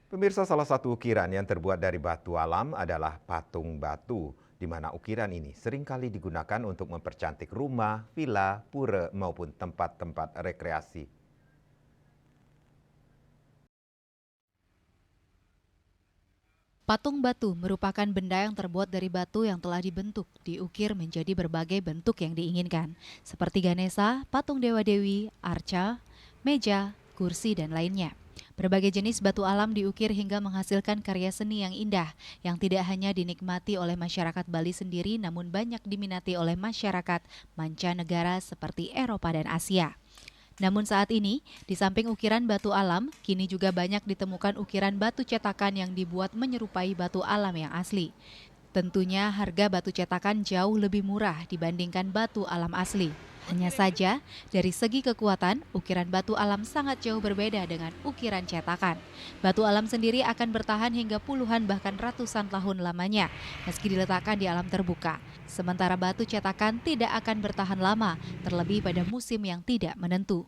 Pemirsa, salah satu ukiran yang terbuat dari batu alam adalah patung batu, di mana ukiran ini seringkali digunakan untuk mempercantik rumah, villa, pura, maupun tempat-tempat rekreasi. Patung batu merupakan benda yang terbuat dari batu yang telah dibentuk, diukir menjadi berbagai bentuk yang diinginkan, seperti Ganesha, patung dewa-dewi, arca, meja, kursi, dan lainnya. Berbagai jenis batu alam diukir hingga menghasilkan karya seni yang indah, yang tidak hanya dinikmati oleh masyarakat Bali sendiri, namun banyak diminati oleh masyarakat mancanegara seperti Eropa dan Asia. Namun saat ini, di samping ukiran batu alam, kini juga banyak ditemukan ukiran batu cetakan yang dibuat menyerupai batu alam yang asli. Tentunya harga batu cetakan jauh lebih murah dibandingkan batu alam asli. Hanya saja, dari segi kekuatan, ukiran batu alam sangat jauh berbeda dengan ukiran cetakan. Batu alam sendiri akan bertahan hingga puluhan bahkan ratusan tahun lamanya, meski diletakkan di alam terbuka. Sementara batu cetakan tidak akan bertahan lama, terlebih pada musim yang tidak menentu.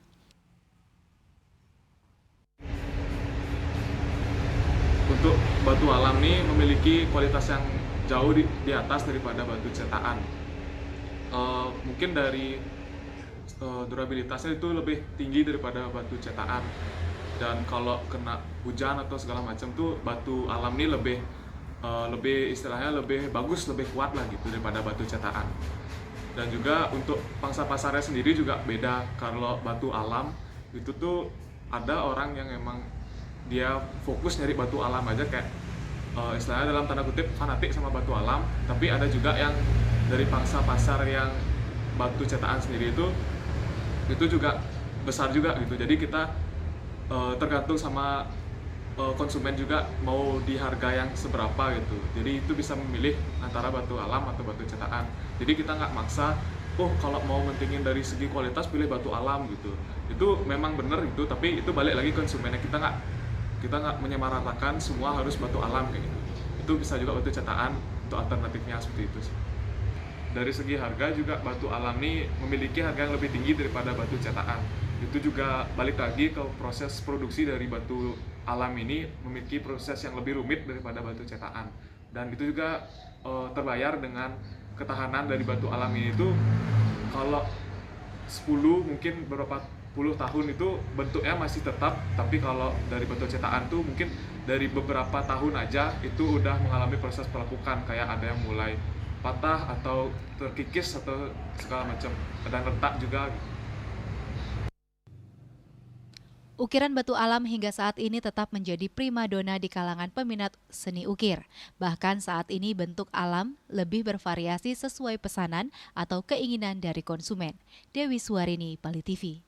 Untuk batu alam ini memiliki kualitas yang jauh di atas daripada batu cetakan. Mungkin dari durabilitasnya itu lebih tinggi daripada batu cetakan. Dan kalau kena hujan atau segala macam tuh batu alam ini lebih istilahnya lebih bagus, lebih kuat lah gitu daripada batu cetakan. Dan juga untuk pangsa pasarnya sendiri juga beda. Kalau batu alam itu tuh ada orang yang emang dia fokus nyari batu alam aja, kayak istilahnya dalam tanda kutip fanatik sama batu alam. Tapi ada juga yang dari pangsa pasar yang batu cetakan sendiri itu juga besar juga gitu. Jadi kita tergantung sama konsumen juga mau di harga yang seberapa gitu. Jadi itu bisa memilih antara batu alam atau batu cetakan. Jadi kita nggak maksa, oh kalau mau mentingin dari segi kualitas pilih batu alam gitu. Itu memang bener gitu, tapi itu balik lagi konsumennya. Kita nggak menyamaratakan semua harus batu alam kayak gitu. Itu bisa juga batu cetakan untuk alternatifnya seperti itu sih. Dari segi harga juga batu alam ini memiliki harga yang lebih tinggi daripada batu cetakan. Itu juga balik lagi ke proses produksi dari batu alam ini memiliki proses yang lebih rumit daripada batu cetakan. Dan itu juga terbayar dengan ketahanan dari batu alam ini itu kalau 10 mungkin beberapa puluh tahun itu bentuknya masih tetap, tapi kalau dari batu cetakan tuh mungkin dari beberapa tahun aja itu udah mengalami proses pelepukan, kayak ada yang mulai patah atau terkikis atau segala macam, dan retak juga. Ukiran batu alam hingga saat ini tetap menjadi primadona di kalangan peminat seni ukir. Bahkan saat ini bentuk alam lebih bervariasi sesuai pesanan atau keinginan dari konsumen. Dewi Suwarini, Bali TV.